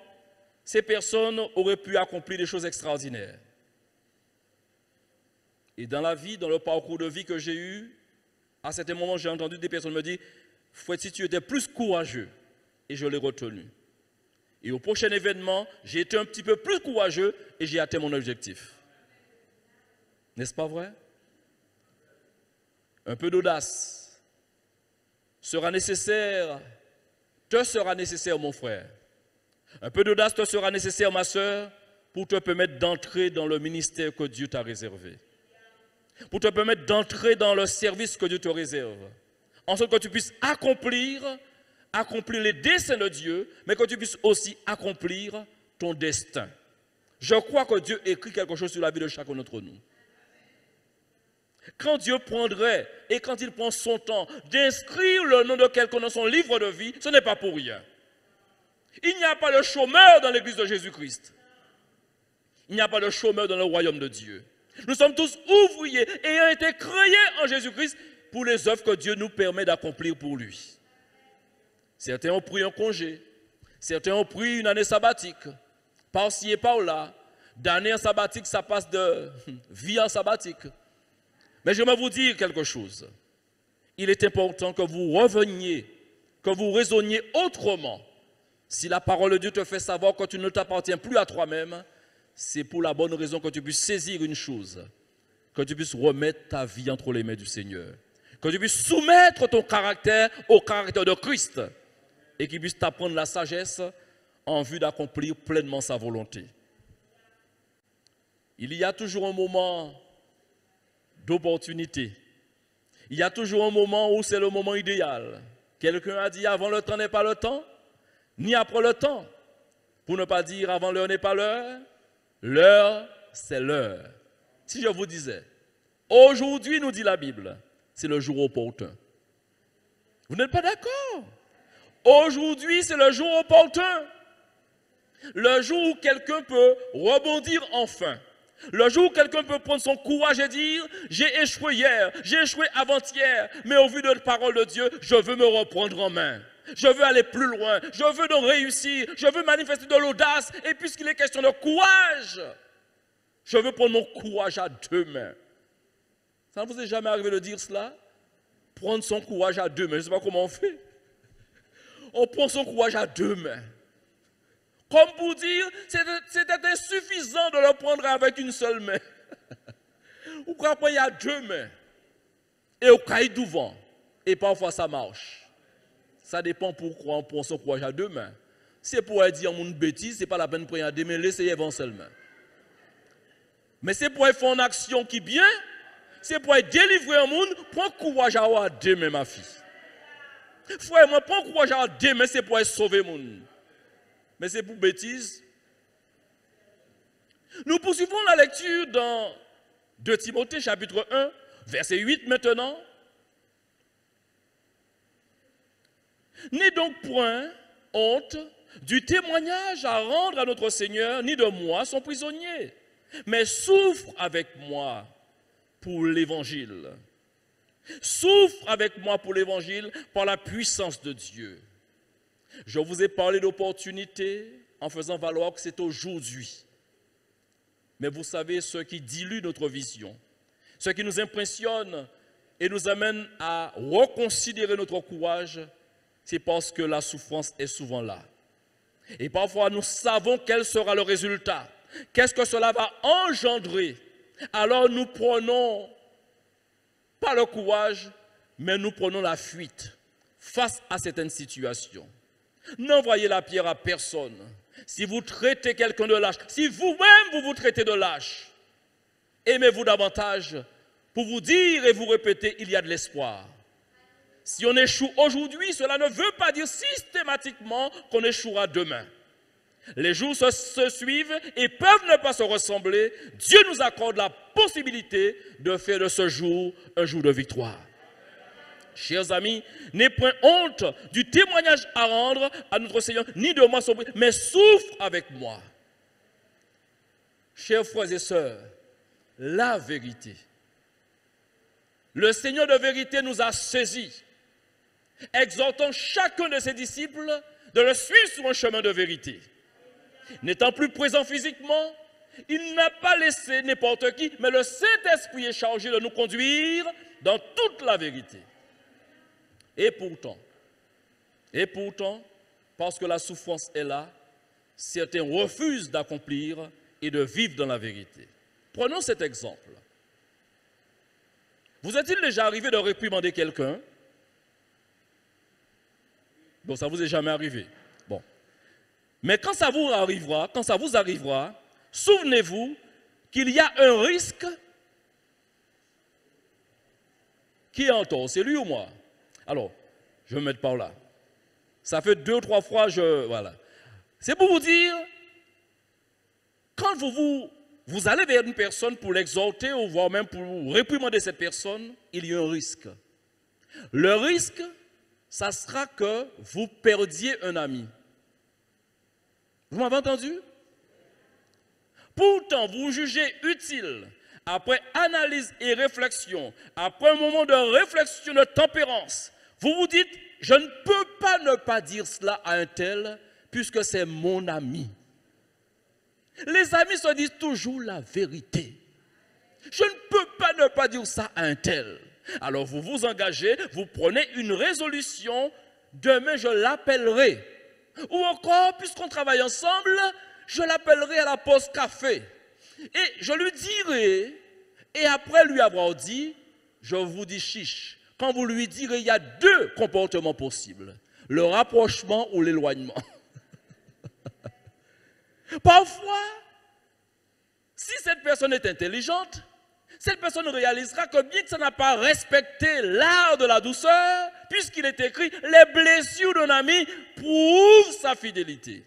ces personnes auraient pu accomplir des choses extraordinaires. Et dans la vie, dans le parcours de vie que j'ai eu, à certains moments, j'ai entendu des personnes me dire, Fouet, si tu étais plus courageux, et je l'ai retenu. Et au prochain événement, j'ai été un petit peu plus courageux et j'ai atteint mon objectif. N'est-ce pas vrai? Un peu d'audace sera nécessaire, te sera nécessaire, mon frère. Un peu d'audace te sera nécessaire, ma soeur, pour te permettre d'entrer dans le ministère que Dieu t'a réservé. Pour te permettre d'entrer dans le service que Dieu te réserve. En sorte que tu puisses accomplir les desseins de Dieu, mais que tu puisses aussi accomplir ton destin. Je crois que Dieu écrit quelque chose sur la vie de chacun d'entre nous. Quand Dieu prendrait et quand il prend son temps d'inscrire le nom de quelqu'un dans son livre de vie, ce n'est pas pour rien. Il n'y a pas de chômeur dans l'église de Jésus-Christ. Il n'y a pas de chômeur dans le royaume de Dieu. Nous sommes tous ouvriers ayant été créés en Jésus-Christ pour les œuvres que Dieu nous permet d'accomplir pour lui. Certains ont pris un congé, certains ont pris une année sabbatique, par-ci et par-là. D'année en sabbatique, ça passe de vie en sabbatique. Mais je vais vous dire quelque chose. Il est important que vous reveniez, que vous raisonniez autrement. Si la parole de Dieu te fait savoir que tu ne t'appartiens plus à toi-même, c'est pour la bonne raison que tu puisses saisir une chose, que tu puisses remettre ta vie entre les mains du Seigneur, que tu puisses soumettre ton caractère au caractère de Christ et qu'il puisse t'apprendre la sagesse en vue d'accomplir pleinement sa volonté. Il y a toujours un moment d'opportunité. Il y a toujours un moment où c'est le moment idéal. Quelqu'un a dit avant le temps n'est pas le temps, ni après le temps. Pour ne pas dire avant l'heure n'est pas l'heure, l'heure c'est l'heure. Si je vous disais, aujourd'hui nous dit la Bible, c'est le jour opportun. Vous n'êtes pas d'accord? Aujourd'hui c'est le jour opportun. Le jour où quelqu'un peut rebondir enfin. Le jour où quelqu'un peut prendre son courage et dire « J'ai échoué hier, j'ai échoué avant-hier, mais au vu de la parole de Dieu, je veux me reprendre en main. Je veux aller plus loin, je veux donc réussir, je veux manifester de l'audace. Et puisqu'il est question de courage, je veux prendre mon courage à deux mains. » Ça ne vous est jamais arrivé de dire cela? Prendre son courage à deux mains, je ne sais pas comment on fait. On prend son courage à deux mains. Comme pour dire, c'était insuffisant de le prendre avec une seule main. Ou quand il y a deux mains. Et au cas du vent. Et parfois ça marche. Ça dépend pourquoi on prend son courage à deux mains. C'est pour dire une bêtise, ce n'est pas la peine de prendre à deux mains, laissez avant seulement. Mais c'est pour faire une action qui est bien, c'est pour délivrer un monde, prends courage à deux mains, ma fille. Frère, moi, prends courage à deux mains, c'est pour sauver le monde. Mais c'est pour bêtise. Nous poursuivons la lecture dans 2 Timothée chapitre 1, verset 8 maintenant. N'aie donc point honte du témoignage à rendre à notre Seigneur, ni de moi, son prisonnier, mais souffre avec moi pour l'évangile. Souffre avec moi pour l'évangile par la puissance de Dieu. Je vous ai parlé d'opportunité en faisant valoir que c'est aujourd'hui. Mais vous savez, ce qui dilue notre vision, ce qui nous impressionne et nous amène à reconsidérer notre courage, c'est parce que la souffrance est souvent là. Et parfois, nous savons quel sera le résultat. Qu'est-ce que cela va engendrer? Alors nous prenons pas le courage, mais nous prenons la fuite face à certaines situations. N'envoyez la pierre à personne. Si vous traitez quelqu'un de lâche, si vous-même vous vous traitez de lâche, aimez-vous davantage pour vous dire et vous répéter, il y a de l'espoir. Si on échoue aujourd'hui, cela ne veut pas dire systématiquement qu'on échouera demain. Les jours se suivent et peuvent ne pas se ressembler. Dieu nous accorde la possibilité de faire de ce jour un jour de victoire. Chers amis, n'aie point honte du témoignage à rendre à notre Seigneur, ni de moi, mais souffre avec moi. Chers frères et sœurs, la vérité. Le Seigneur de vérité nous a saisis, exhortant chacun de ses disciples de le suivre sur un chemin de vérité. N'étant plus présent physiquement, il n'a pas laissé n'importe qui, mais le Saint-Esprit est chargé de nous conduire dans toute la vérité. Et pourtant, parce que la souffrance est là, certains refusent d'accomplir et de vivre dans la vérité. Prenons cet exemple. Vous est-il déjà arrivé de réprimander quelqu'un? Bon, ça ne vous est jamais arrivé. Bon. Mais quand ça vous arrivera, souvenez-vous qu'il y a un risque. Qui est en tort? C'est lui ou moi? Alors, je vais me mettre par là. Ça fait 2 ou 3 fois, voilà. C'est pour vous dire, quand vous allez vers une personne pour l'exhorter ou voire même pour réprimander cette personne, il y a un risque. Le risque, ça sera que vous perdiez un ami. Vous m'avez entendu? Pourtant, vous jugez utile, après analyse et réflexion, après un moment de réflexion, de tempérance, vous vous dites, je ne peux pas ne pas dire cela à un tel, puisque c'est mon ami. Les amis se disent toujours la vérité. Je ne peux pas ne pas dire ça à un tel. Alors vous vous engagez, vous prenez une résolution, demain je l'appellerai. Ou encore, puisqu'on travaille ensemble, je l'appellerai à la pause café. Et je lui dirai, et après lui avoir dit, je vous dis chiche. Quand vous lui direz, il y a 2 comportements possibles. Le rapprochement ou l'éloignement. Parfois, si cette personne est intelligente, cette personne réalisera que bien que ça n'a pas respecté l'art de la douceur, puisqu'il est écrit, les blessures d'un ami prouvent sa fidélité.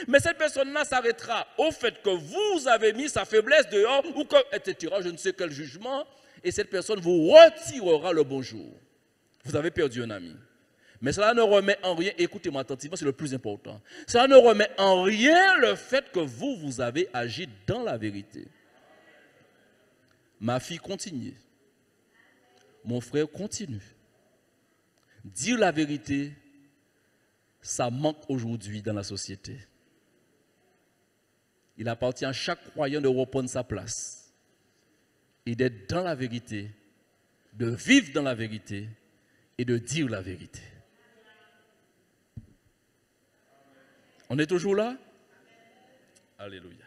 Mais cette personne-là s'arrêtera au fait que vous avez mis sa faiblesse dehors, ou que, etc., je ne sais quel jugement, et cette personne vous retirera le bonjour. Vous avez perdu un ami. Mais cela ne remet en rien, écoutez-moi attentivement, c'est le plus important. Cela ne remet en rien le fait que vous avez agi dans la vérité. Ma fille continue. Mon frère continue. Dire la vérité, ça manque aujourd'hui dans la société. Il appartient à chaque croyant de reprendre sa place et d'être dans la vérité, de vivre dans la vérité et de dire la vérité. On est toujours là? Alléluia.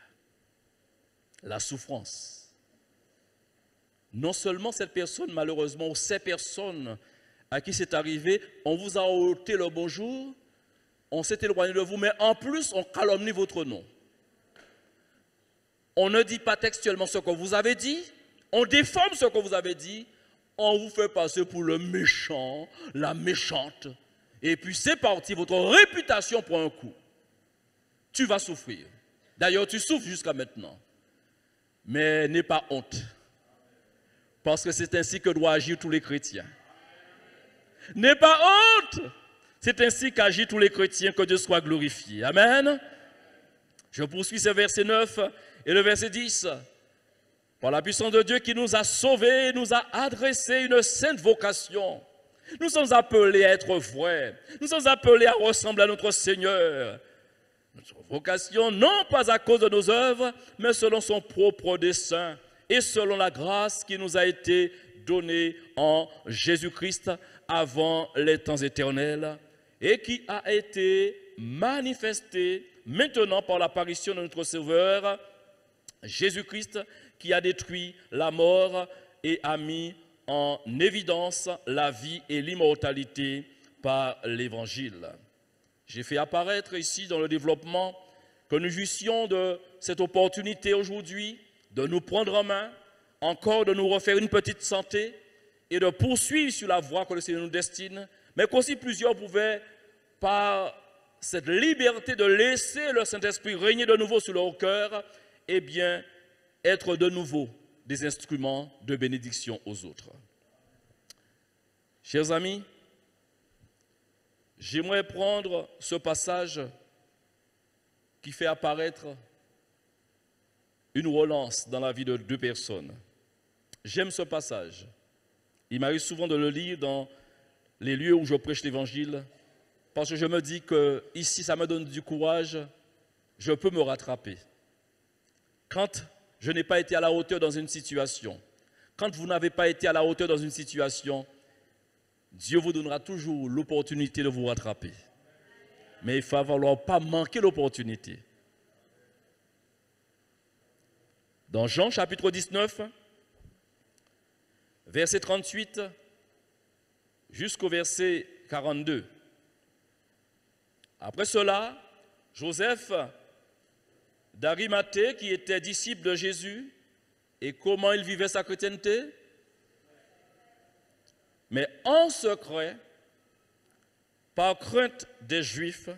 La souffrance. Non seulement cette personne, malheureusement, ou ces personnes à qui c'est arrivé, on vous a ôté le bonjour, on s'est éloigné de vous, mais en plus, on calomnie votre nom. On ne dit pas textuellement ce que vous avez dit, on déforme ce que vous avez dit, on vous fait passer pour le méchant, la méchante. Et puis c'est parti, votre réputation prend un coup. Tu vas souffrir. D'ailleurs, tu souffres jusqu'à maintenant. Mais n'aie pas honte. Parce que c'est ainsi que doivent agir tous les chrétiens. N'aie pas honte. C'est ainsi qu'agissent tous les chrétiens, que Dieu soit glorifié. Amen. Je poursuis ce verset 9 et le verset 10. Par la puissance de Dieu qui nous a sauvés, nous a adressé une sainte vocation. Nous sommes appelés à être vrais. Nous sommes appelés à ressembler à notre Seigneur. Notre vocation, non pas à cause de nos œuvres, mais selon son propre dessein et selon la grâce qui nous a été donnée en Jésus-Christ avant les temps éternels et qui a été manifestée maintenant par l'apparition de notre Sauveur, Jésus-Christ, qui a détruit la mort et a mis en évidence la vie et l'immortalité par l'Évangile. J'ai fait apparaître ici dans le développement que nous jouissions de cette opportunité aujourd'hui de nous prendre en main, encore de nous refaire une petite santé et de poursuivre sur la voie que le Seigneur nous destine, mais qu'aussi plusieurs pouvaient, par cette liberté de laisser le Saint-Esprit régner de nouveau sur leur cœur, eh bien, être de nouveau des instruments de bénédiction aux autres. Chers amis, j'aimerais prendre ce passage qui fait apparaître une relance dans la vie de 2 personnes. J'aime ce passage. Il m'arrive souvent de le lire dans les lieux où je prêche l'Évangile, parce que je me dis que ici, ça me donne du courage, je peux me rattraper. Quand je n'ai pas été à la hauteur dans une situation, quand vous n'avez pas été à la hauteur dans une situation, Dieu vous donnera toujours l'opportunité de vous rattraper. Mais il ne va falloir pas manquer l'opportunité. Dans Jean chapitre 19, verset 38 jusqu'au verset 42. Après cela, Joseph d'Arimathée, qui était disciple de Jésus, et comment il vivait sa chrétienté? Mais en secret, par crainte des Juifs,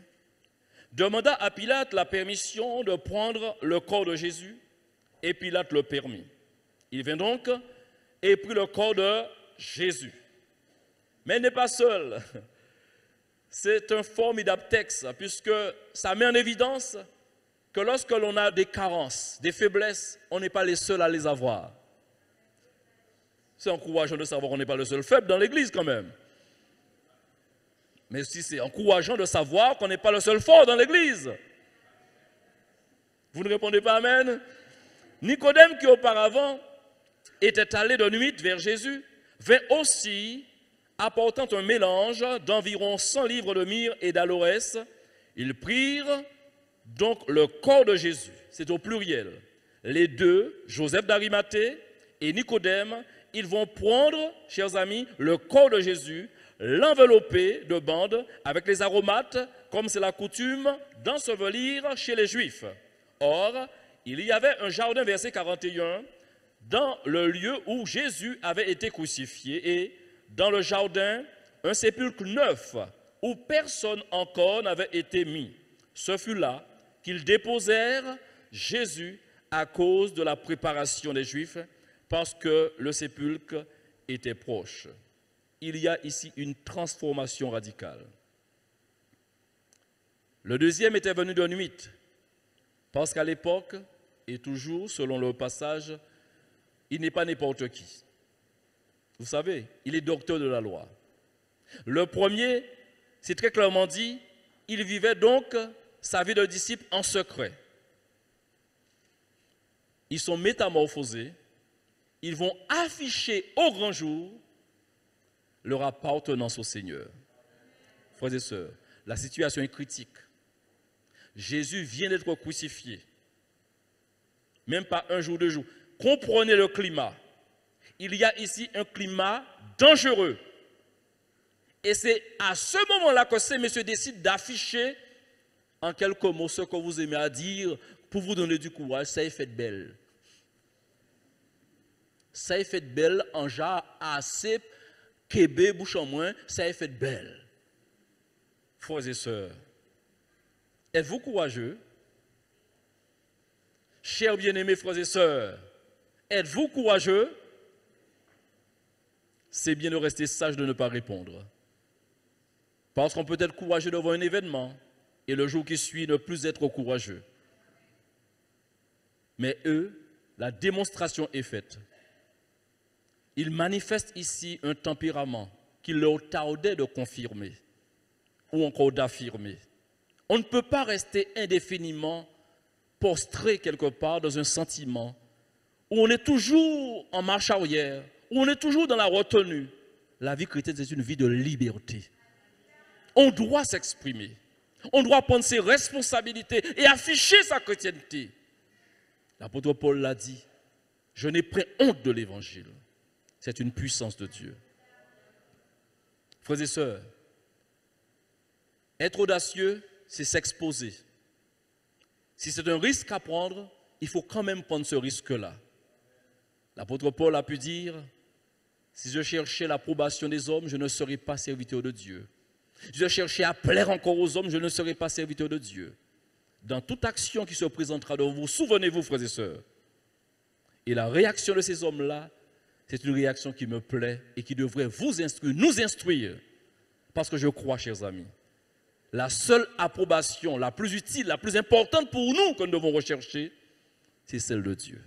demanda à Pilate la permission de prendre le corps de Jésus, et Pilate le permit. Il vint donc et prit le corps de Jésus. Mais il n'est pas seul. C'est un formidable texte, puisque ça met en évidence que lorsque l'on a des carences, des faiblesses, on n'est pas les seuls à les avoir. C'est encourageant de savoir qu'on n'est pas le seul faible dans l'Église quand même. Mais aussi c'est encourageant de savoir qu'on n'est pas le seul fort dans l'Église. Vous ne répondez pas amen? Nicodème, qui auparavant était allé de nuit vers Jésus, vint aussi apportant un mélange d'environ 100 livres de myrrhe et d'aloès. Ils prirent donc le corps de Jésus, c'est au pluriel. Les deux, Joseph d'Arimathée et Nicodème, ils vont prendre, chers amis, le corps de Jésus, l'envelopper de bandes avec les aromates, comme c'est la coutume d'ensevelir chez les Juifs. Or, il y avait un jardin, verset 41, dans le lieu où Jésus avait été crucifié, et dans le jardin, un sépulcre neuf où personne encore n'avait été mis. Ce fut là qu'ils déposèrent Jésus à cause de la préparation des Juifs, parce que le sépulcre était proche. Il y a ici une transformation radicale. Le deuxième était venu de nuit, parce qu'à l'époque, et toujours selon le passage, il n'est pas n'importe qui. Vous savez, il est docteur de la loi. Le premier, c'est très clairement dit, il vivait donc sa vie de disciple en secret. Ils sont métamorphosés, ils vont afficher au grand jour leur appartenance au Seigneur. Frères et sœurs, la situation est critique. Jésus vient d'être crucifié. Même pas un jour, 2 jours. Comprenez le climat. Il y a ici un climat dangereux. Et c'est à ce moment-là que ces messieurs décident d'afficher en quelques mots ce que vous aimez à dire pour vous donner du courage. Ça est fait belle. Ça est fait belle en genre assez québé, bouche en moins. Ça est fait belle. Frères et sœurs, êtes-vous courageux? Chers bien-aimés frères et sœurs, êtes-vous courageux? C'est bien de rester sage de ne pas répondre. Parce qu'on peut être courageux devant un événement et le jour qui suit ne plus être courageux. Mais eux, la démonstration est faite. Ils manifestent ici un tempérament qu'il leur tardait de confirmer ou encore d'affirmer. On ne peut pas rester indéfiniment postré quelque part dans un sentiment où on est toujours en marche arrière, où on est toujours dans la retenue. La vie chrétienne, c'est une vie de liberté. On doit s'exprimer. On doit prendre ses responsabilités et afficher sa chrétienté. L'apôtre Paul l'a dit, je n'ai pas honte de l'évangile. C'est une puissance de Dieu. Frères et sœurs, être audacieux, c'est s'exposer. Si c'est un risque à prendre, il faut quand même prendre ce risque-là. L'apôtre Paul a pu dire, si je cherchais l'approbation des hommes, je ne serais pas serviteur de Dieu. Si je cherchais à plaire encore aux hommes, je ne serais pas serviteur de Dieu. Dans toute action qui se présentera devant vous, souvenez-vous, frères et sœurs. Et la réaction de ces hommes-là, c'est une réaction qui me plaît et qui devrait vous instruire, nous instruire. Parce que je crois, chers amis, la seule approbation, la plus utile, la plus importante pour nous que nous devons rechercher, c'est celle de Dieu.